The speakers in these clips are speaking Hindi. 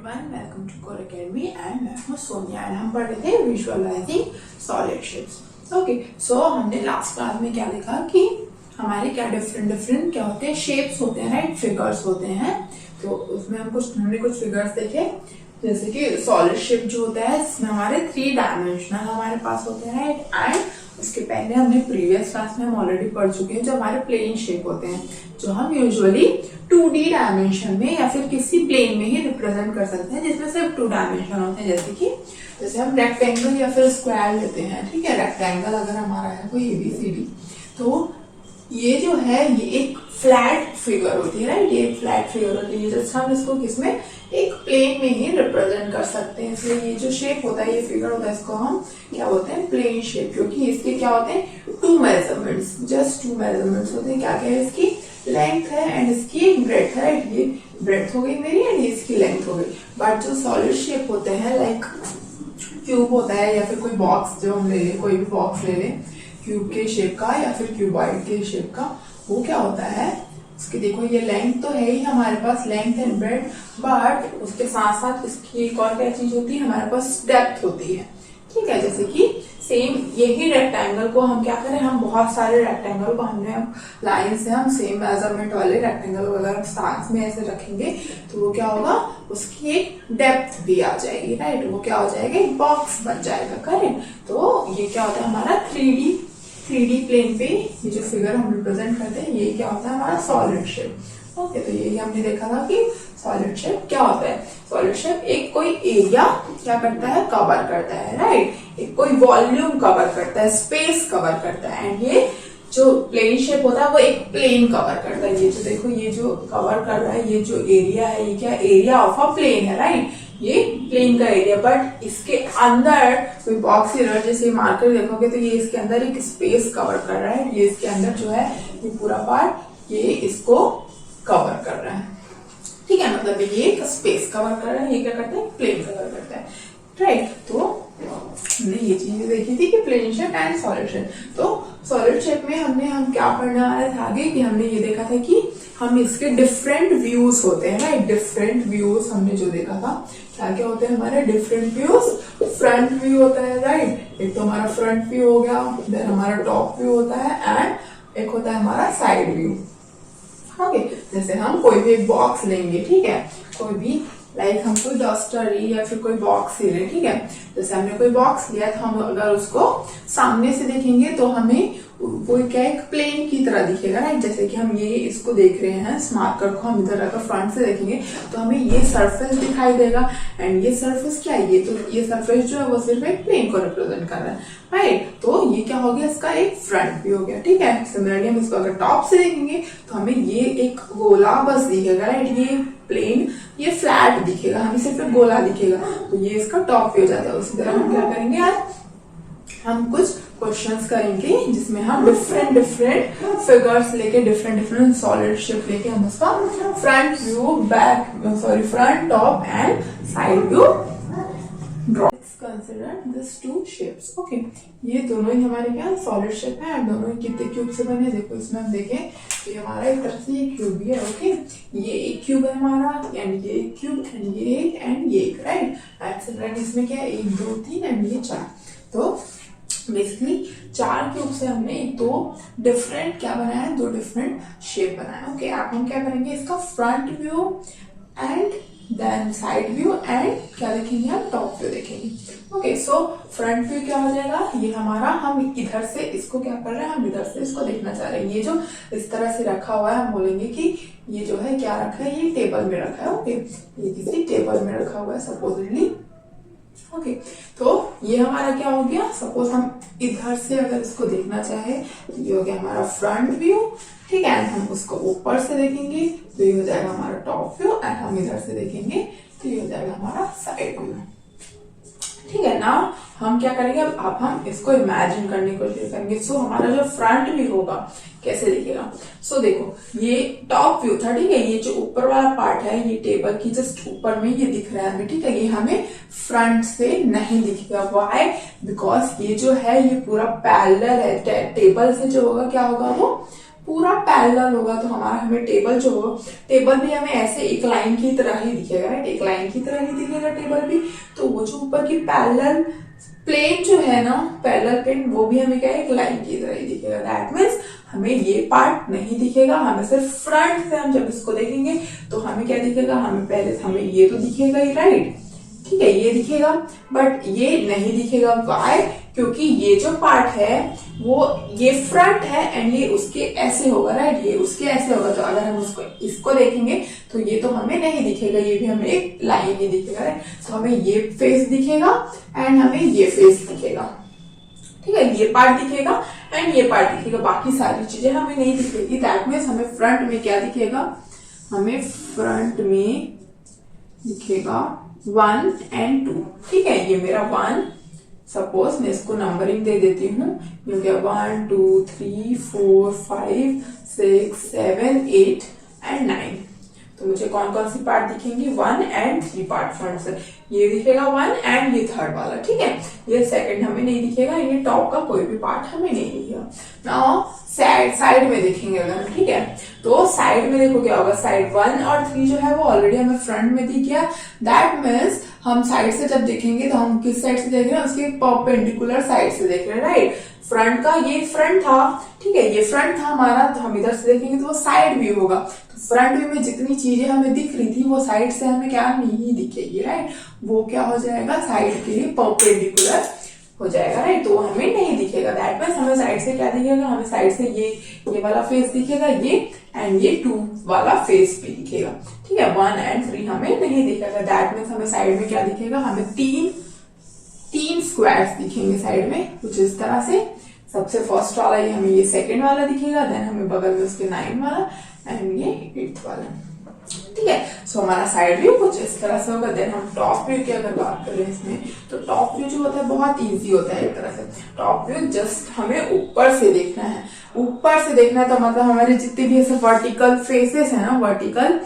Everyone, welcome to Core Academy and मैं हूँ सोनिया एंड हम पढ़ रहे थे visualizing solid shapes. Okay, so हमने लास्ट क्लास में क्या देखा कि हमारे क्या डिफरेंट क्या होते हैं, शेप्स होते हैं, राइट, फिगर्स होते हैं। तो उसमें हमने कुछ फिगर्स देखे, जैसे कि सॉलिड शेप जो होता है इसमें हमारे 3 डायमेंशनल हमारे पास होते हैं, राइट। एंड उसके पहले हमने प्रीवियस क्लास में हम ऑलरेडी पढ़ चुके हैं जो हमारे प्लेन शेप होते हैं, जो हम यूजुअली 2D डायमेंशन में या फिर किसी प्लेन में ही रिप्रेजेंट कर सकते हैं, जिसमें सिर्फ 2 डायमेंशन होते हैं। जैसे हम रेक्टेंगल या फिर स्क्वायर लेते हैं, ठीक है। रेक्टेंगल अगर हमारा है कोई ABCD, तो ये जो है ये एक फ्लैट फिगर होती है, राइट। ये एक फ्लैट फिगर होती है, जैसे हम इसको किसमें, एक प्लेन में ही रिप्रेजेंट कर सकते हैं। इसलिए ये जो शेप होता है, ये फिगर होता है, इसको हम क्या बोलते हैं, प्लेन शेप। क्योंकि इसके क्या होते हैं, 2 मेजरमेंट्स, जस्ट 2 मेजरमेंट्स होते हैं। क्या क्या है, इसकी लेंथ है एंड इसकी ब्रेथ है, राइट। ये ब्रेथ हो गई मेरी एंड ये इसकी लेंथ हो गई। बट जो सॉलिड शेप होते हैं, लाइक क्यूब होता है या फिर कोई बॉक्स, जो हम ले लें, कोई भी बॉक्स ले लें क्यूब के शेप का या फिर क्यूबॉइड के शेप का, वो क्या होता है, इसकी देखो ये लेंथ तो है ही हमारे पास, लेंथ एंड ब्रेथ, बट उसके साथ साथ इसकी एक और क्या चीज होती है, हमारे पास डेप्थ होती है, ठीक है। जैसे कि सेम यही रेक्टेंगल को हम क्या करें, हम बहुत सारे रेक्टेंगल को हमने लाइन से हम सेम मेजरमेंट वाले रेक्टेंगल वगैरह स्टार्स में ऐसे रखेंगे, तो वो क्या होगा, उसकी एक डेप्थ भी आ जाएगी, राइट। वो क्या हो जाएगा, एक बॉक्स बन जाएगा, करेक्ट। तो ये क्या होता है हमारा 3D प्लेन पे ये जो फिगर हम रिप्रेजेंट करते हैं, ये क्या होता है हमारा सॉलिड शेप। ओके, तो यही हमने देखा था कि सॉलिड शेप क्या होता है। सॉलिड शेप एक कोई एरिया क्या करता है, कवर करता है, राइट। एक कोई वॉल्यूम कवर करता है, स्पेस कवर करता है। एंड ये जो प्लेन शेप होता है वो एक प्लेन कवर करता है। ये जो देखो, ये जो कवर कर रहा है, ये जो एरिया है, ये क्या एरिया ऑफ अ प्लेन है, राइट। ये प्लेन का एरिया, बट इसके अंदर कोई बॉक्स इधर जैसे मार्कर देखोगे तो ये इसके अंदर एक स्पेस कवर कर रहा है। ये इसके अंदर जो है ये पूरा पार्ट ये इसको कवर कर रहा है, ठीक है। मतलब ये एक स्पेस कवर कर रहा है, ये क्या करता है, प्लेन कवर करता है, राइट। तो हमने ये चीज देखी थी कि plane shape and solid shape. तो सॉलिड शेप में हम क्या पढ़ने वाले थे आगे, कि हमने ये देखा था कि हम इसके डिफरेंट व्यूज होते हैं, राइट। डिफरेंट व्यूज हमने जो देखा था, क्या क्या होते हैं हमारे डिफरेंट व्यूज। फ्रंट व्यू होता है, राइट। एक तो हमारा फ्रंट व्यू हो गया, देन हमारा टॉप व्यू होता है एंड एक होता है हमारा साइड व्यू। ओके, जैसे हम कोई भी एक बॉक्स लेंगे, ठीक है, कोई भी लाइक हम कोई डस्टर या फिर कोई बॉक्स ले रहे, ठीक है। जैसे हमने कोई बॉक्स लिया तो हम अगर उसको सामने से देखेंगे तो हमें वो क्या एक प्लेन की तरह दिखेगा, राइट। जैसे कि हम ये इसको देख रहे हैं, इस मार्कर को हम इधर अगर फ्रंट से देखेंगे तो हमें ये सरफेस दिखाई देगा। एंड ये सरफेस क्या है, ये सरफेस जो है वो सिर्फ एक प्लेन को रिप्रेजेंट कर रहा है, राइट। तो ये क्या हो गया, इसका एक फ्रंट व्यू हो गया, ठीक है। सिमिलरली हम इसको अगर टॉप से देखेंगे तो हमें ये एक गोला बस दिखेगा, राइट। ये प्लेन, ये फ्लैट दिखेगा, हमें सिर्फ एक गोला दिखेगा, तो ये इसका टॉप व्यू हो जाता है। उसी तरह हम क्या करेंगे, आज हम कुछ क्वेश्चंस करेंगे जिसमें हम डिफरेंट फिगर्स लेके, डिफरेंट सॉलिड शेप लेके हम उसका front view, front, top and side view draw. Consider this 2 shapes. Okay, ये दोनों ही हमारे क्या सॉलिड शेप है एंड दोनों ही कितने क्यूब से बने, देखो इसमें हम देखें तो ये हमारा एक तरफ से ये क्यूब भी है। ओके, ये एक क्यूब है हमारा एंड ये एक क्यूब एंड ये एक एंड ये एक, राइट। एंड इसमें क्या है, 1 2 3 एंड ये 4। तो बेसिकली 4 क्यूब से हमने 2 डिफरेंट क्या बनाया है, 2 डिफरेंट शेप बनाया। ओके, अब हम क्या करेंगे, इसका front view and then side view and क्या देखेंगे, हम टॉप व्यू देखेंगे। ओके, सो फ्रंट व्यू क्या हो जाएगा, ये हमारा, हम इधर से इसको क्या कर रहे हैं, हम इधर से इसको देखना चाह रहे हैं। ये जो इस तरह से रखा हुआ है, हम बोलेंगे कि ये जो है क्या रखा है, ये टेबल में रखा है। ओके, ये किसी टेबल में रखा हुआ है सपोजिटली। ओके, तो ये हमारा क्या हो गया, सपोज हम इधर से अगर इसको देखना चाहे तो ये हो गया हमारा फ्रंट व्यू, ठीक है। हम उसको ऊपर से देखेंगे तो ये हो जाएगा हमारा टॉप व्यू एंड हम इधर से देखेंगे तो ये हो जाएगा हमारा साइड व्यू, ठीक है ना। हम क्या करेंगे, अब हम इसको इमेजिन करने की कोशिश करेंगे। सो हमारा जो फ्रंट व्यू होगा कैसे दिखेगा, सो देखो ये टॉप व्यू था, ठीक है। ये जो ऊपर वाला पार्ट है, ये टेबल की जस्ट ऊपर में ये दिख रहा है हमें, ठीक है। ये हमें फ्रंट से नहीं दिखेगा, व्हाई, बिकॉज ये जो है ये पूरा पैरेलल है टेबल से, जो होगा क्या होगा, वो पूरा पैरेलल होगा तो हमारा हमें टेबल जो हो, टेबल भी हमें ऐसे एक लाइन की तरह ही दिखेगा, राइट, एक लाइन की तरह ही दिखेगा टेबल भी। तो वो जो ऊपर की पैरेलल प्लेन जो है ना, पैरेलल प्लेन, वो भी हमें क्या है, एक लाइन की तरह ही दिखेगा। दैट मीन्स हमें ये पार्ट नहीं दिखेगा, हमें सिर्फ फ्रंट से हम जब इसको देखेंगे तो हमें क्या दिखेगा, हमें पहले हमें ये तो दिखेगा ही, राइट, ठीक है, ये दिखेगा, बट ये नहीं दिखेगा। वाई? क्योंकि ये जो पार्ट है वो ये फ्रंट है एंड ये उसके ऐसे होगा, राइट, ये उसके ऐसे होगा। तो अगर हम उसको इसको देखेंगे तो ये तो हमें नहीं दिखेगा, ये भी हमें एक लाइन ही दिखेगा, राइट। तो हमें ये फेस दिखेगा एंड हमें ये फेस दिखेगा, ठीक है, ये पार्ट दिखेगा एंड ये पार्ट दिखेगा, बाकी सारी चीजें हमें नहीं दिखेगी। दैट मीन्स हमें फ्रंट में क्या दिखेगा, हमें फ्रंट में दिखेगा 1 and 2, ठीक है, ये मेरा 1, सपोज मैं इसको नंबरिंग दे देती हूँ, ये हो गया 1 2 3 4 5 6 7 8 and 9। तो मुझे कौन कौन सी पार्ट दिखेंगी, 1 and 3 पार्ट फ्रंट से, ये दिखेगा 1 एंड ये थर्ड वाला, ठीक है, ये सेकंड हमें नहीं दिखेगा, ये टॉप का कोई भी पार्ट हमें नहीं दिखेगा। नाउ साइड में देखेंगे अगर, ठीक है, तो साइड में देखो क्या होगा, साइड 1 और 3 जो है वो ऑलरेडी हमें फ्रंट में दिख गया। दैट मीन्स हम साइड से जब देखेंगे तो हम किस साइड से देख रहे हैं, उसके परपेंडिकुलर साइड से देख रहे हैं, राइट। फ्रंट का ये फ्रंट था, ठीक है, ये फ्रंट था हमारा, तो हम इधर से देखेंगे तो वो साइड व्यू होगा। तो फ्रंट व्यू में जितनी चीजें हमें दिख रही थी वो साइड से हमें क्या नहीं दिखेगी, राइट, वो क्या हो जाएगा, साइड के लिए परपेंडिकुलर हो जाएगा, राइट, तो हमें नहीं दिखेगा। दैट मीन्स हमें साइड से क्या दिखेगा, हमें साइड से ये वाला फेस दिखेगा, ये एंड ये 2 वाला फेस भी दिखेगा, ठीक है, 1 and 3 हमें नहीं दिखेगा। दैट मीन्स हमें साइड में क्या दिखेगा, हमें तीन स्क्वायर्स दिखेंगे साइड में, कुछ इस तरह से। सबसे फर्स्ट वाला ये हमें ये सेकंड वाला दिखेगा, देन हमें बगल में उसके 9 वाला एंड ये 8 वाला, ठीक है। सो हमारा साइड व्यू कुछ इस तरह से होगा। देन हम टॉप व्यू की अगर बात करें इसमें, तो टॉप व्यू जो होता है बहुत इजी होता है एक तरह से। टॉप व्यू जस्ट हमें ऊपर से देखना है, ऊपर से देखना है, तो मतलब हमारे जितने भी ऐसे वर्टिकल फेसेस है ना, वर्टिकल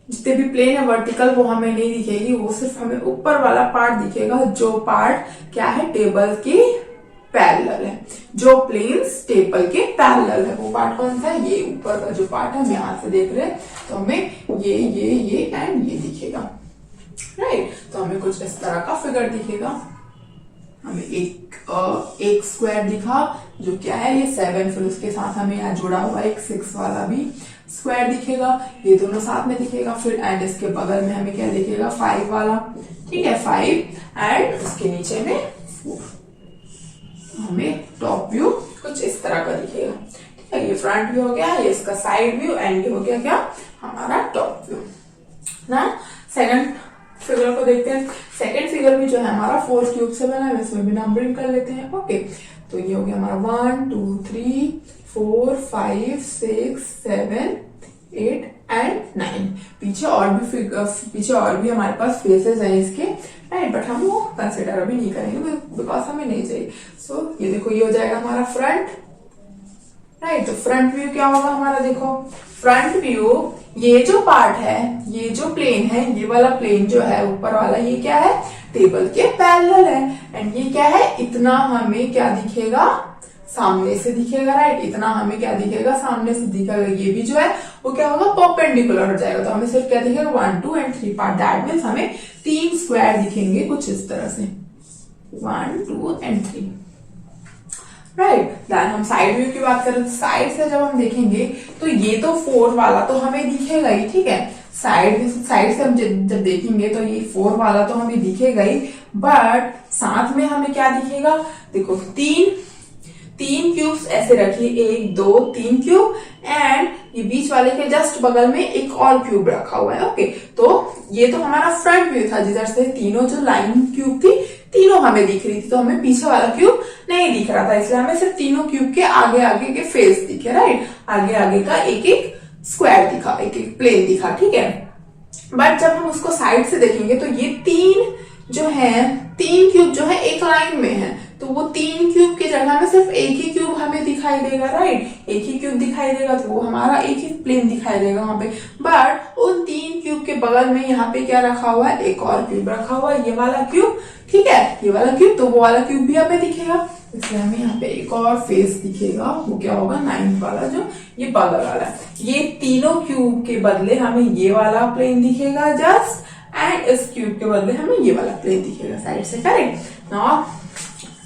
जितने भी प्लेन है वर्टिकल, वो हमें नहीं दिखेगी, वो सिर्फ हमें ऊपर वाला पार्ट दिखेगा, जो पार्ट क्या है, टेबल के पैरेलल है, जो प्लेन्स टेबल के पैरेलल है, वो पार्ट कौन सा है, ये ऊपर का जो पार्ट है हम यहाँ से देख रहे हैं, तो हमें ये एंड ये दिखेगा, राइट। तो हमें कुछ इस तरह का फिगर दिखेगा, हमें एक स्क्वायर दिखा जो क्या है, ये 7, फिर उसके साथ हमें यहाँ जुड़ा हुआ एक 6 वाला भी स्क्वायर दिखेगा, ये दोनों साथ में दिखेगा। फिर एंड इसके बगल में हमें क्या दिखेगा, 5 वाला, ठीक है, 5 एंड उसके नीचे में 4। हमें टॉप व्यू कुछ इस तरह का दिखेगा, ठीक है, ये फ्रंट व्यू हो गया, ये इसका साइड व्यू एंड ये हो गया क्या, हमारा टॉप व्यू ना। सेकंड फिगर को देखते हैं। सेकंड फिगर भी जो है हमारा 4 क्यूब से बना है, इसमें भी नंबरिंग कर लेते हैं, ओके। तो ये हो गया हमारा 1 2 3 4 5 6 7 8 एंड 9। पीछे और भी हमारे पास फेसेस हैं इसके, राइट, बट हम वो कंसिडर अभी नहीं करेंगे बिकॉज हमें नहीं चाहिए। सो ये देखो, ये हो जाएगा हमारा फ्रंट, राइट। तो फ्रंट व्यू क्या होगा हमारा, देखो फ्रंट व्यू, ये जो पार्ट है, ये जो प्लेन है, ये वाला प्लेन जो है ऊपर वाला, ये क्या है, टेबल के पैरेलल है, एंड ये क्या है, इतना हमें क्या दिखेगा, सामने से दिखेगा, राइट, इतना हमें क्या दिखेगा, सामने से दिखेगा। ये भी जो है वो क्या होगा, परपेंडिकुलर हो जाएगा, तो हमें सिर्फ क्या दिखेगा, 1 2 एंड 3 पार्ट। दैट मीन्स हमें 3 स्क्वायर दिखेंगे कुछ इस तरह से, 1 2 एंड 3, राइट। देन हम साइड व्यू की बात करें, साइड से जब हम देखेंगे तो ये तो 4 वाला तो हमें दिखेगा ही, ठीक है, साइड से हम जब देखेंगे तो ये 4 वाला तो हमें दिखेगा ही, बट साथ में हमें क्या दिखेगा, देखो तीन क्यूब्स ऐसे रखिए, 1 2 3 क्यूब एंड ये बीच वाले के जस्ट बगल में एक और क्यूब रखा हुआ है, ओके। तो ये तो हमारा फ्रंट व्यू था, जिधर से तीनों जो लाइन क्यूब थी तीनों हमें दिख रही थी, तो हमें पीछे वाला क्यूब नहीं दिख रहा था, इसलिए हमें सिर्फ तीनों क्यूब के आगे के फेस दिखे, राइट, आगे का एक स्क्वायर दिखा, एक प्लेन दिखा, ठीक है। बट जब हम उसको साइड से देखेंगे तो ये तीन क्यूब जो है एक लाइन में है, तो वो 3 क्यूब की जगह में सिर्फ एक ही क्यूब हमें हमें दिखाई देगा, राइट। एक ही क्यूब दिखाई देगा तो वो हमारा एक ही प्लेन दिखाई देगा वहां पे। बट उन 3 क्यूब के बगल में यहाँ पे क्या रखा हुआ है, एक और क्यूब रखा हुआ है, ये वाला क्यूब, ठीक है, ये वाला क्यूब, तो वो वाला क्यूब भी हमें दिखेगा। इसलिए हमें यहाँ पे एक और फेस दिखेगा, वो क्या होगा, 9th वाला, जो ये बगल वाला है। ये तीनों क्यूब के बदले हमें ये वाला प्लेन दिखेगा जस्ट, एंड इस क्यूब के बदले हमें ये वाला प्लेन दिखेगा साइड से, correct. Now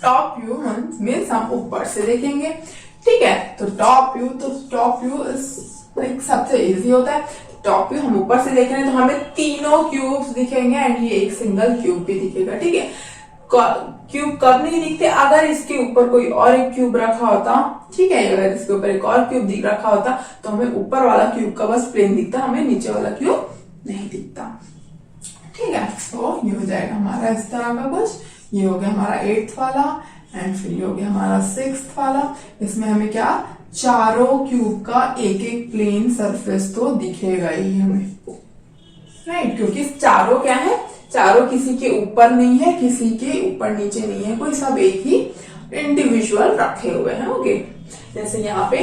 top view means हम ऊपर से देखेंगे, ठीक है। तो टॉप व्यू लाइक सबसे इजी होता है। टॉप व्यू हम ऊपर से देख रहे हैं तो हमें तीनों क्यूब्स दिखेंगे एंड ये एक सिंगल क्यूब भी दिखेगा, ठीक है। क्यूब कब नहीं दिखते, अगर इसके ऊपर कोई और एक क्यूब रखा होता, ठीक है, अगर इसके ऊपर एक और क्यूब रखा होता तो हमें ऊपर वाला क्यूब का बस प्लेन दिखता, हमें नीचे वाला क्यूब नहीं दिखता, ठीक है। तो ये हो जाएगा हमारा इस तरह का कुछ, ये हो गया हमारा 8th वाला, एंड फिर ये हो गया हमारा 6th वाला। इसमें हमें क्या, चारों क्यूब का एक एक प्लेन सरफेस तो दिखेगा ही हमें, राइट, क्योंकि चारों क्या है, चारों किसी के ऊपर नहीं है, किसी के ऊपर नीचे नहीं है, कोई सब एक ही इंडिविजुअल रखे हुए हैं, ओके। जैसे यहाँ पे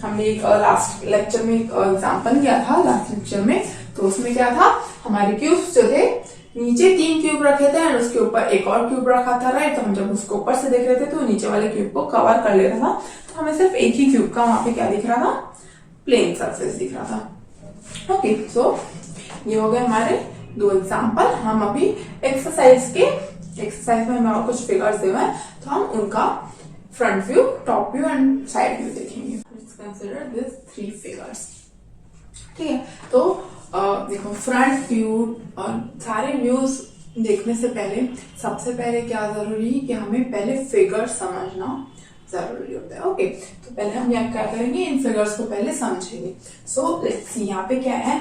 हमने एक लास्ट लेक्चर में एक एग्जांपल किया था, लास्ट लेक्चर में, तो उसमें क्या था, हमारे क्यूब्स जो थे, नीचे 3 क्यूब रखे थे और उसके ऊपर एक और क्यूब रखा था, राइट। तो हम जब उसको ऊपर से देख रहे थे तो नीचे वाले क्यूब को कवर कर ले रहा था, तो हमें सिर्फ एक ही क्यूब का वहां पे क्या दिख रहा था, प्लेन सरफेस दिख रहा था, ओके। सो ये हो गए हमारे 2 एग्जाम्पल। हम अभी एक्सरसाइज में हमें और कुछ फिगर्स दिए हैं, तो हम उनका front view, top view and side view देखेंगे। लेट्स कंसीडर दिस 3 फिगर्स, ठीक है। तो देखो, फ्रंट व्यू और सारे व्यूज देखने से पहले सबसे पहले क्या जरूरी है कि हमें पहले फिगर समझना जरूरी होता है, ओके। तो पहले हम यहाँ क्या करेंगे, इन फिगर्स को पहले समझेंगे। सो लेट्स सी, यहाँ पे क्या है,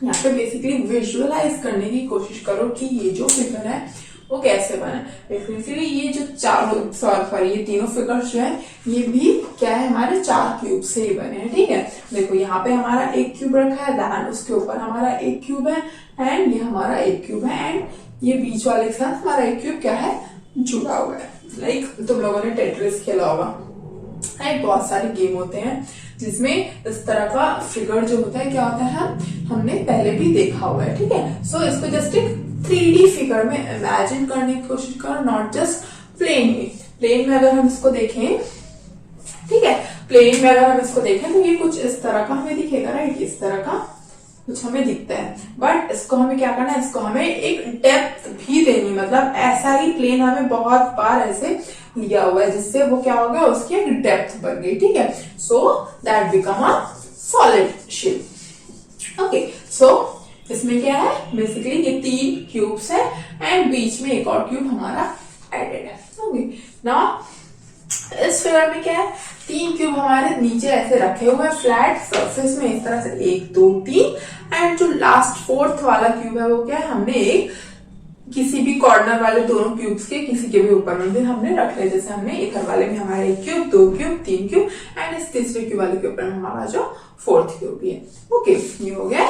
यहाँ पे बेसिकली विजुअलाइज करने की कोशिश करो कि ये जो फिगर है वो कैसे बना है। बेसिकली ये जो चारों सॉरी ये तीनों फिगर्स जो है, ये भी क्या है, हमारे 4 क्यूब से ही बने हैं, ठीक है। देखो यहाँ पे हमारा एक क्यूब रखा है, दैन उसके ऊपर हमारा एक क्यूब है, एंड ये हमारा एक क्यूब है, एंड ये बीच वाले के साथ हमारा एक क्यूब क्या है, जुड़ा हुआ है। लाइक तुम लोगों ने टेट्रिस खेला होगा, राइट। बहुत सारे गेम होते हैं जिसमें इस तरह का फिगर जो होता है, क्या होता है, हमने पहले भी देखा हुआ है, ठीक है। सो इसको जस्ट एक 3D फिगर में इमेजिन करने की कोशिश करो, नॉट जस्ट प्लेन में। प्लेन में अगर हम इसको देखें, ठीक है, प्लेन में अगर हम इसको देखें तो ये कुछ इस तरह का हमें दिखेगा, राइट, इस तरह का कुछ हमें दिखता है। बट इसको हमें क्या करना है, इसको हमें एक डेप्थ भी देनी, मतलब ऐसा ही प्लेन हमें बहुत बार ऐसे लिया हुआ है जिससे वो क्या हो गया, उसकी एक डेप्थ बन गई, ठीक है। So that become a solid shape, okay. So इसमें क्या है, बेसिकली ये 3 क्यूब्स है एंड बीच में एक और क्यूब हमारा एडेड है, ओके। नाउ इस फिगर में क्या है, 3 क्यूब हमारे नीचे ऐसे रखे हुए हैं फ्लैट सरफेस में, इस तरह से 1 2 3, एंड जो लास्ट 4th वाला क्यूब है वो क्या है, हमने एक किसी भी कॉर्नर वाले दोनों क्यूब्स के किसी के भी ऊपर में हमने रख लिया। जैसे हमने इधर वाले में हमारा 1 क्यूब, 2 क्यूब, 3 क्यूब, एंड इस तीसरे क्यूब वाले के ऊपर हमारा जो 4th क्यूब भी है, ओके। ये हो गया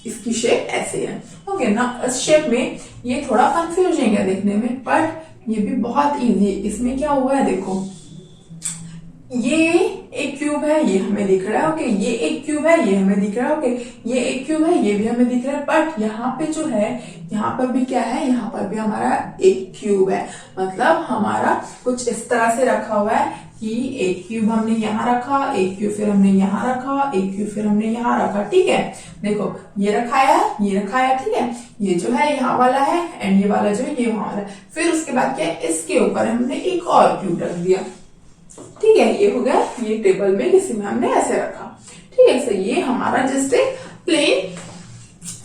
इसकी शेप ऐसे है, ओके ना। इस शेप में ये थोड़ा कंफ्यूजिंग है देखने में, बट ये भी बहुत इजी है। इसमें क्या हुआ है, देखो, ये एक क्यूब है, ये हमें दिख रहा है, ओके। ये एक क्यूब है, ये हमें दिख रहा है, ओके। ये एक क्यूब है, ये भी हमें दिख रहा है, बट यहाँ पे जो है, यहाँ पर भी क्या है, यहाँ पर भी हमारा एक क्यूब है। मतलब हमारा कुछ इस तरह से रखा हुआ है कि एक क्यूब हमने यहाँ रखा, एक क्यूब फिर हमने यहाँ रखा, एक क्यूब फिर हमने यहाँ रखा, ठीक है। देखो, ये रखाया, ये रखाया, ठीक है। ये जो है यहाँ वाला है, एंड ये वाला जो है ये वहां वाला है। फिर उसके बाद क्या है, इसके ऊपर हमने एक और क्यूब रख दिया, ठीक है। ये हो गया, ये टेबल में किसी में हमने ऐसे रखा, ठीक है। सो ये हमारा जस्ट एक प्लेन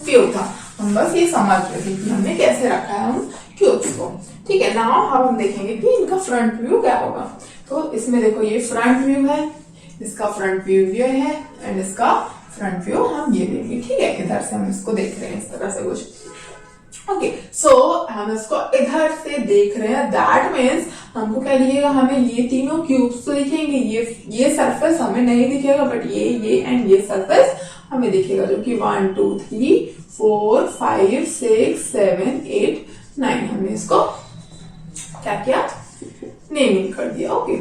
व्यू था, हम बस ये समझ रहे थे कि हमने कैसे रखा है हम क्यूब्स को, ठीक है। नाउ हम देखेंगे कि इनका फ्रंट व्यू क्या होगा। तो इसमें देखो, ये फ्रंट व्यू है, इसका फ्रंट व्यू ये है, एंड इसका फ्रंट व्यू हम ये लेंगे, ठीक है। इधर से हम इसको देख रहे हैं इस तरह से कुछ, ओके। सो हम इसको इधर से देख रहे हैं, दैट मीन्स हमको क्या दिखेगा, हमें ये तीनों क्यूब्स तो दिखेंगे, ये सरफेस हमें नहीं दिखेगा, बट ये एंड ये सरफेस हमें दिखेगा, जो कि 1 2 3 4 5 6 7 8 9 हमने इसको क्या किया, नेमिंग कर दिया, ओके।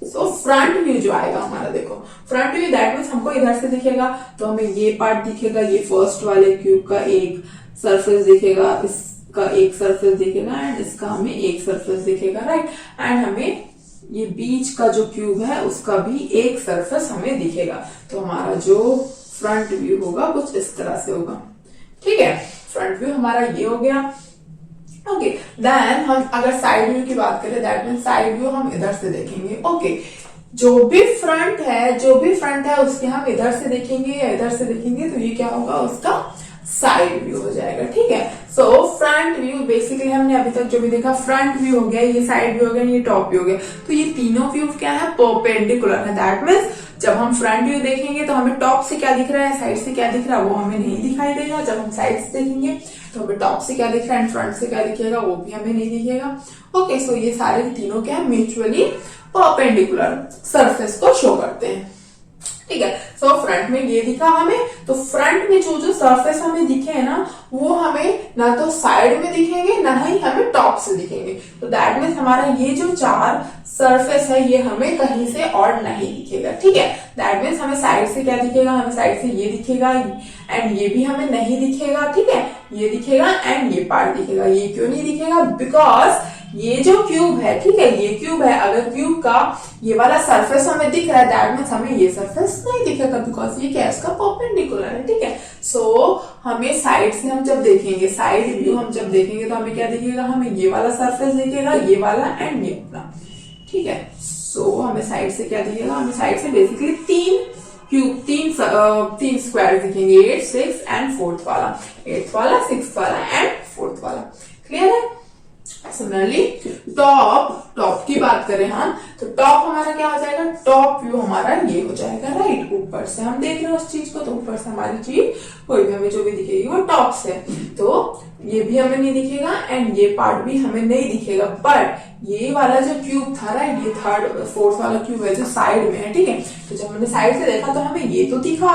सो फ्रंट व्यू जो आएगा हमारा, देखो फ्रंट व्यू दैट मीन्स हमको इधर से दिखेगा, तो हमें ये पार्ट दिखेगा, ये फर्स्ट वाले क्यूब का एक सरफेस दिखेगा, इसका एक सरफेस दिखेगा एंड इसका हमें एक सरफेस दिखेगा, राइट। एंड हमें ये बीच का जो क्यूब है उसका भी एक सरफेस हमें दिखेगा। तो हमारा जो फ्रंट व्यू होगा कुछ इस तरह से होगा, ठीक है। फ्रंट व्यू हमारा ये हो गया। ओके, देन हम अगर साइड व्यू की बात करें, दैट मीन साइड व्यू हम इधर से देखेंगे। ओके, जो भी फ्रंट है उसके हम इधर से देखेंगे या इधर से देखेंगे, तो ये क्या होगा, उसका साइड व्यू हो जाएगा, ठीक है। सो फ्रंट व्यू बेसिकली हमने अभी तक जो भी देखा, फ्रंट व्यू हो गया, ये साइड व्यू हो गया, ये टॉप व्यू हो गया। तो ये तीनों व्यू क्या है, परपेंडिकुलर है। दैट मीन्स जब हम फ्रंट व्यू देखेंगे तो हमें टॉप से क्या दिख रहा है, साइड से क्या दिख रहा है, वो हमें नहीं दिखाई देगा। जब हम साइड से देखेंगे तो हमें टॉप से क्या दिख रहा है एंड फ्रंट से क्या दिखेगा, वो भी हमें नहीं दिखेगा। ओके, सो ये सारे तीनों क्या है, म्यूचुअली परपेंडिकुलर सरफेस को शो करते हैं, ठीक है। सो फ्रंट में ये दिखा हमें, तो फ्रंट में जो जो सरफेस हमें दिखे है ना, वो हमें ना तो साइड में दिखेंगे ना ही हमें टॉप से दिखेंगे। तो दैट मीन्स हमारा ये जो चार सरफेस है ये हमें कहीं से और नहीं दिखेगा, ठीक है। दैट मीन्स हमें साइड से क्या दिखेगा, हमें साइड से ये दिखेगा एंड ये भी हमें नहीं दिखेगा, ठीक है। ये दिखेगा एंड ये पार्ट दिखेगा। ये क्यों नहीं दिखेगा, बिकॉज ये जो क्यूब है, ठीक है, ये क्यूब है, अगर क्यूब का ये वाला सरफेस हमें दिख रहा है, दैट मीन्स हमें ये सरफेस नहीं दिखेगा, बिकॉज ये क्या है, इसका परपेंडिकुलर है, ठीक है। सो हमें साइड से हम जब देखेंगे, साइड व्यू हम जब देखेंगे तो हमें क्या दिखेगा, हमें ये वाला सरफेस दिखेगा, ये वाला एंड ये वाला, ठीक है। सो हमें साइड से क्या दिखेगा, हमें साइड से बेसिकली तीन स्क्वायर दिखेंगे, 8, 6 एंड 4th वाला, 8th वाला, 6th वाला एंड 4th वाला। क्लियर है। सिमिलरली टॉप की बात करें हम, तो टॉप हमारा क्या हो जाएगा, टॉप व्यू हमारा ये हो जाएगा, राइट। ऊपर से हम देख रहे हैं उस चीज को, तो ऊपर से हमारी चीज कोई भी हमें जो भी दिखेगी वो टॉप से, तो ये भी हमें नहीं दिखेगा एंड ये पार्ट भी हमें नहीं दिखेगा। बट ये वाला जो क्यूब था, राइट, ये 3rd 4th वाला क्यूब है जो साइड में है, ठीक है। तो जब हमने साइड से देखा तो हमें ये तो दिखा,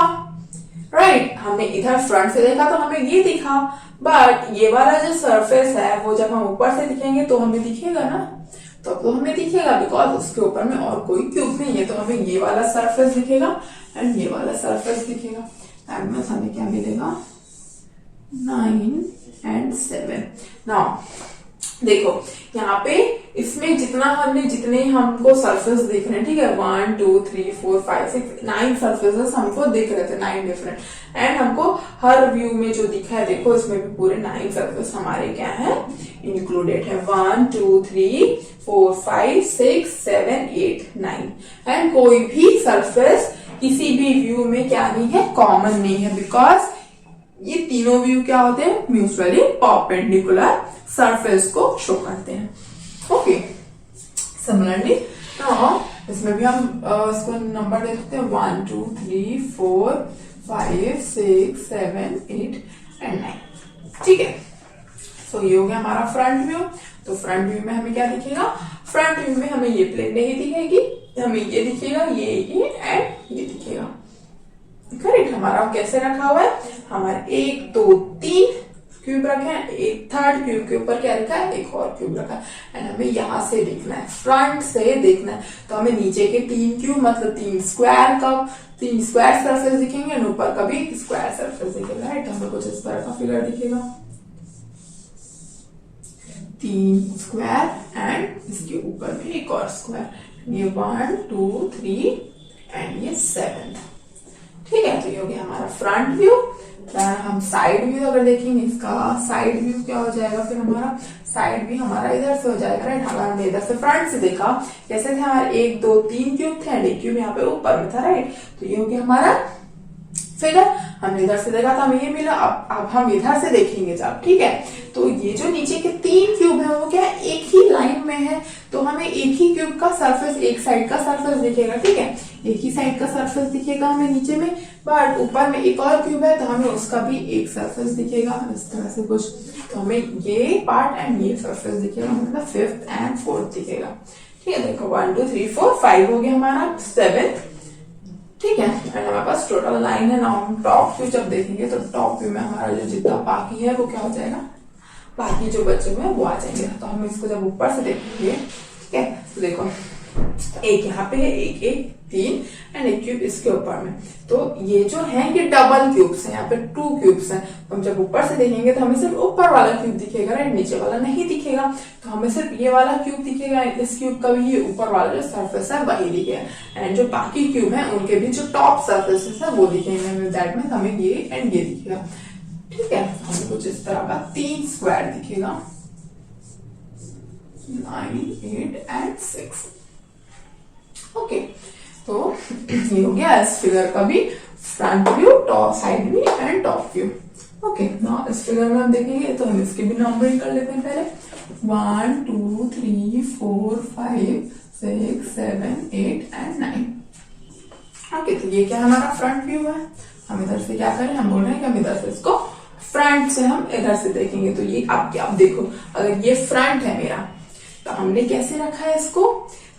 राइट। हमने इधर फ्रंट से देखा तो हमें ये दिखा, बट ये वाला जो सरफेस है वो जब हम ऊपर से दिखेंगे तो हमें दिखेगा ना, तो हमें दिखेगा, बिकॉज उसके ऊपर में और कोई क्यूब नहीं है, तो हमें ये वाला सरफेस दिखेगा एंड ये वाला सरफेस दिखेगा। दैट मींस हमें क्या मिलेगा, 9 एंड 7। नाउ देखो यहाँ पे इसमें जितने हमको सरफेस दिख रहे हैं, ठीक है, 1 2 3 4 5 6 9 सरफेसेस हमको दिख रहे थे, 9 डिफरेंट, एंड हमको हर व्यू में जो दिखा है, देखो इसमें भी पूरे 9 सरफेस हमारे क्या है, इंक्लूडेड है। 1 2 3 4 5 6 7 8 9 एंड कोई भी सरफेस किसी भी व्यू में क्या नहीं है, कॉमन नहीं है, बिकॉज ये तीनों व्यू क्या होते हैं, म्यूचुअली परपेंडिकुलर सरफेस को शो करते हैं। ओके, सिमिलरली इसमें भी हम इसको नंबर दे देते हैं 1 2 3 4 5 6 7 8 एंड 9, ठीक है। सो ये हो गया हमारा फ्रंट व्यू। तो फ्रंट व्यू में हमें क्या दिखेगा, फ्रंट व्यू में हमें ये प्लेन नहीं दिखेगी, हमें ये दिखेगा, ये एंड ये दिखेगा, करेक्ट। हमारा कैसे रखा हुआ है, हमारे 1 2 3 क्यूब रखे हैं, एक 3rd क्यूब के ऊपर क्या रखा है, एक और क्यूब रखा है, एंड हमें यहां से देखना है, फ्रंट से देखना है। तो हमें नीचे के 3 क्यूब मतलब 3 स्क्वायर सरफेस दिखेंगे एंड ऊपर का भी स्क्वायर सरफेस दिखेगा, राइट। हमें कुछ इस तरह का फिगर दिखेगा, 3 स्क्वायर एंड इसके ऊपर में एक और स्क्वायर, ये 1 2 3 एंड ये 7, ठीक है। तो ये हो गया हमारा फ्रंट व्यू। हम साइड व्यू अगर देखेंगे, इसका साइड व्यू क्या हो जाएगा, फिर हमारा साइड व्यू हमारा इधर से हो जाएगा, राइट। अगर हमने इधर से फ्रंट से देखा, जैसे थे हमारे 1 2 3 क्यूब थे एंड एक क्यूब यहाँ पे ऊपर में था, राइट। तो ये हो गया हमारा फिगर। हमने इधर से देखा था, हमें ये मिला। अब हम इधर से देखेंगे जब, ठीक है, तो ये जो नीचे के 3 क्यूब है वो क्या है, एक ही लाइन में है, तो हमें एक ही क्यूब का सरफेस, एक साइड का सरफेस दिखेगा, ठीक है, एक ही साइड का सरफेस दिखेगा हमें नीचे में, बट ऊपर में एक और क्यूब है तो हमें उसका भी एक सरफेस दिखेगा, इस तरह से कुछ। तो हमें ये पार्ट एंड ये सरफेस दिखेगा, मतलब 5th एंड 4th दिखेगा, ठीक है। देखो 1 2 3 4 5 हो गया हमारा 7, ठीक है, एंड हमारे पास टोटल 9 है। ना हम टॉप व्यू जब देखेंगे तो टॉप व्यू में हमारा जो जितना बाकी है वो क्या हो जाएगा, बाकी जो बचे हुए हैं वो आ जाएंगे। तो हम इसको जब ऊपर से देखेंगे, ठीक है, तो देखो एक यहाँ पे है, एक एक 3 एंड एक क्यूब इसके ऊपर में। तो ये जो है ये डबल क्यूब्स है, यहाँ पे 2 क्यूब्स हैं। तो हम जब ऊपर से देखेंगे तो हमें सिर्फ ऊपर वाला क्यूब दिखेगा, राइट, नीचे वाला नहीं दिखेगा। तो हमें सिर्फ ये वाला क्यूब दिखेगा, इस क्यूब का भी ये ऊपर वाला जो सरफेस है वही दिखेगा, एंड जो बाकी क्यूब है उनके भी जो टॉप सरफेसेस है वो दिखेंगे। दैट मीन्स हमें ये एंड ये दिखेगा, ठीक है। हमें कुछ इस तरह का 3 स्क्वायर दिखेगा, 9, 8 एंड 6। ओके, तो ये हो गया इस फिगर का भी front view, top side view and top view. Okay, now इस फिगर में हम देखेंगे तो हम इसके भी नंबरिंग कर लेते हैं पहले। 1 2 3 4 5 6 7 8 एंड 9। ओके, तो ये क्या हमारा फ्रंट व्यू है। हम इधर से क्या करें, हम बोल रहे हैं कि हम इधर से इसको फ्रंट से हम इधर से देखेंगे। तो ये अब देखो, अगर ये फ्रंट है मेरा तो हमने कैसे रखा है इसको,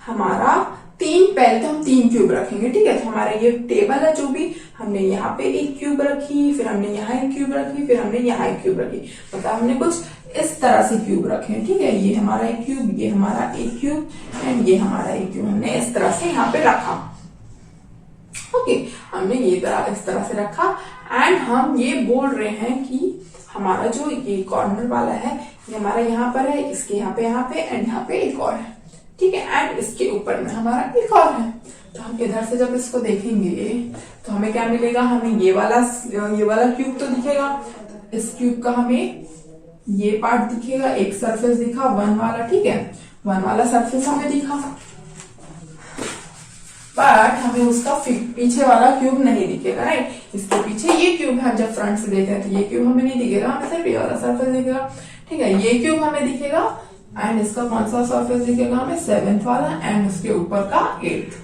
हमारा पहले तो हम 3 क्यूब रखेंगे, ठीक है। तो हमारा ये टेबल है, जो भी हमने यहाँ पे एक क्यूब रखी, फिर हमने यहाँ एक क्यूब रखी, फिर हमने यहाँ एक क्यूब रखी, मतलब हमने कुछ इस तरह से क्यूब रखे हैं, ठीक है। ये हमारा एक क्यूब, ये हमारा एक क्यूब एंड ये हमारा एक क्यूब, हमने इस तरह से यहाँ पे रखा। ओके, हमने ये इस तरह से रखा एंड हम ये बोल रहे हैं कि हमारा जो ये कॉर्नर वाला है ये हमारा यहाँ पर है, इसके यहाँ पे एंड यहाँ पे एक और है, ठीक है, एंड इसके ऊपर में हमारा एक और है। तो हम इधर से जब इसको देखेंगे तो हमें क्या मिलेगा, हमें ये वाला क्यूब तो दिखेगा, इस क्यूब का हमें ये पार्ट दिखेगा, एक सरफेस दिखा 1 वाला, ठीक है, 1 वाला सरफेस हमें दिखा, बट हमें उसका पीछे वाला क्यूब नहीं दिखेगा, राइट। इसके पीछे ये क्यूब है, जब फ्रंट से देख रहे हैं तो ये क्यूब हमें नहीं दिखेगा, हमें सिर्फ ये वाला सरफेस दिखेगा, ठीक है। ये क्यूब हमें दिखेगा एंड इसका कौन सा सरफेस दिखेगा, हमें 7th वाला एंड उसके ऊपर का 8th,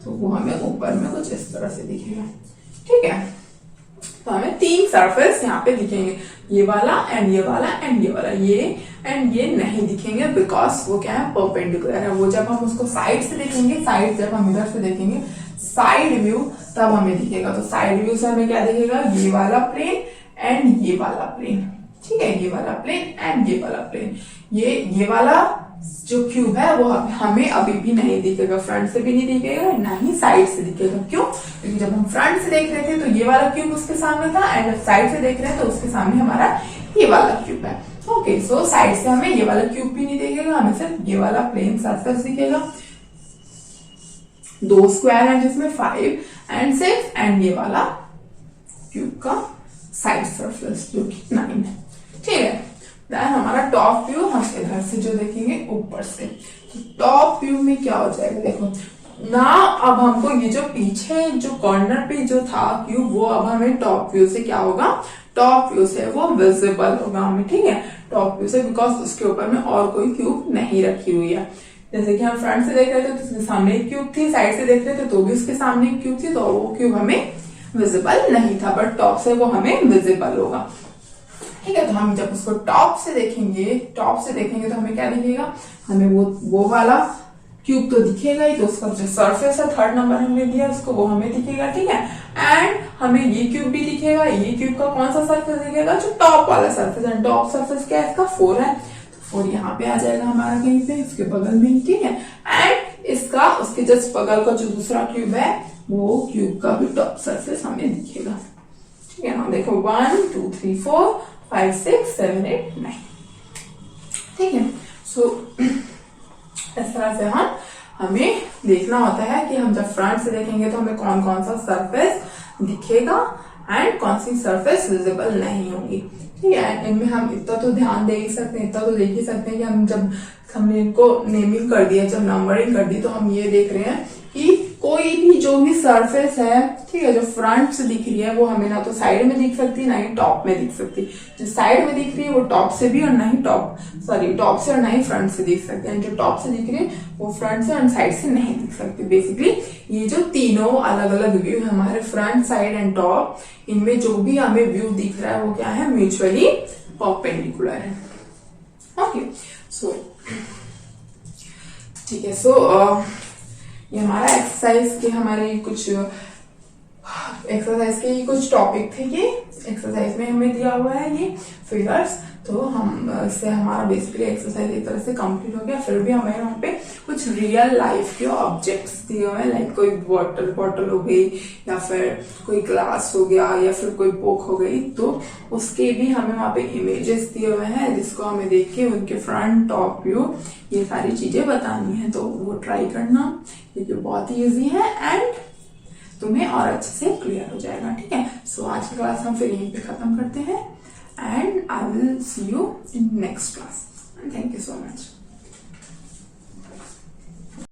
तो वो हमें ऊपर में कुछ इस तरह से दिखेगा, ठीक है। तो हमें 3 सरफेस यहाँ पे दिखेंगे, ये वाला एंड ये वाला एंड ये वाला, ये एंड ये नहीं दिखेंगे बिकॉज वो क्या है, परपेंडिकुलर है। वो जब हम उसको साइड से देखेंगे, साइड जब हम इधर से देखेंगे साइड व्यू, तब हमें दिखेगा। तो साइड व्यू से हमें क्या दिखेगा, ये वाला प्लेन एंड ये वाला प्लेन, ठीक है, ये वाला प्लेन एंड ये वाला प्लेन। ये वाला जो क्यूब है वो हमें अभी भी नहीं दिखेगा, फ्रंट से भी नहीं दिखेगा, ना ही साइड से दिखेगा। क्यों? क्योंकि जब हम फ्रंट से देख रहे थे तो ये वाला क्यूब उसके सामने था एंड साइड से देख रहे हैं तो उसके सामने हमारा ये वाला क्यूब है। ओके, सो साइड से हमें ये वाला क्यूब भी नहीं दिखेगा, हमें सिर्फ ये वाला प्लेन सरफेस दिखेगा। 2 स्क्वायर है जिसमें 5 एंड 6 एंड ये वाला क्यूब का साइड सरफेस जो कि 9 है, ठीक है। देन हमारा टॉप व्यू हम इधर से जो देखेंगे ऊपर से, तो टॉप व्यू में क्या हो जाएगा, देखो ना, अब हमको ये जो पीछे जो कॉर्नर पे जो था क्यूब वो अब हमें टॉप व्यू से क्या होगा, टॉप व्यू से वो विजिबल होगा हमें, ठीक है, टॉप व्यू से, बिकॉज उसके ऊपर में और कोई क्यूब नहीं रखी हुई है। जैसे कि हम फ्रंट से देख रहे थे तो उसके सामने एक क्यूब थी, साइड से देख रहे थे तो भी उसके सामने एक क्यूब थी, तो वो क्यूब हमें विजिबल नहीं था, बट टॉप से वो हमें विजिबल होगा, ठीक है। तो हम जब उसको टॉप से देखेंगे तो हमें क्या दिखेगा, हमें वो वाला क्यूब तो दिखेगा ही, तो उसका जो सरफेस है 3rd नंबर हमने दिया उसको, वो हमें दिखेगा, ठीक है। एंड हमें ये क्यूब भी दिखेगा, ये क्यूब का कौन सा सरफेस दिखेगा, जो टॉप वाला सरफेस है। टॉप सरफेस क्या है, इसका 4 है, तो 4 यहाँ पे आ जाएगा हमारा कहीं पे इसके बगल में, ठीक है। एंड इसका उसके जस्ट बगल का जो दूसरा क्यूब है वो क्यूब का भी टॉप सरफेस हमें दिखेगा, ठीक है ना। देखो 1 2 3 4 5 6 7 8 9, ठीक है। सो इस तरह से हमें देखना होता है कि हम जब फ्रंट से देखेंगे तो हमें कौन कौन सा सरफेस दिखेगा एंड कौन सी सरफेस विजिबल नहीं होगी, ठीक है। इनमें हम इतना तो ध्यान दे ही सकते हैं, इतना तो देख ही सकते हैं कि हम जब हमने इनको नेमिंग कर दिया, जब नंबरिंग कर दी, तो हम ये देख रहे हैं कि कोई भी जो भी सरफेस है, ठीक है, जो फ्रंट से दिख रही है वो हमें ना तो साइड में दिख सकती है ना ही टॉप में दिख सकती है। जो साइड में दिख रही है वो टॉप से भी और ना ही टॉप से और ना ही फ्रंट से दिख सकते हैं। जो टॉप से दिख रही है वो फ्रंट से और साइड से नहीं दिख सकती। बेसिकली ये जो तीनों अलग अलग व्यू है हमारे, फ्रंट साइड एंड टॉप, इनमें जो भी हमें व्यू दिख रहा है वो क्या है, म्यूचुअली परपेंडिकुलर है। ओके, सो ठीक है। सो ये हमारा एक्सरसाइज के हमारे कुछ एक्सरसाइज के कुछ टॉपिक थे। ये एक्सरसाइज में हमें दिया हुआ है ये फिगर्स, तो हम इससे हमारा बेसिकली एक्सरसाइज एक तरह से कंप्लीट हो गया। फिर भी हमें वहाँ पे कुछ रियल लाइफ के ऑब्जेक्ट्स दिए हुए हैं, लाइक कोई वाटर बॉटल हो गई या फिर कोई ग्लास हो गया या फिर कोई बुक हो गई, तो उसके भी हमें वहां पे इमेजेस दिए हुए हैं जिसको हमें देख के उनके फ्रंट टॉप व्यू ये सारी चीजें बतानी है। तो वो ट्राई करना, क्योंकि बहुत ही ईजी है एंड तुम्हें और अच्छे से क्लियर हो जाएगा। ठीक है, सो आज की क्लास हम फिर यहीं पे खत्म करते हैं and I will see you in next class. Thank you so much.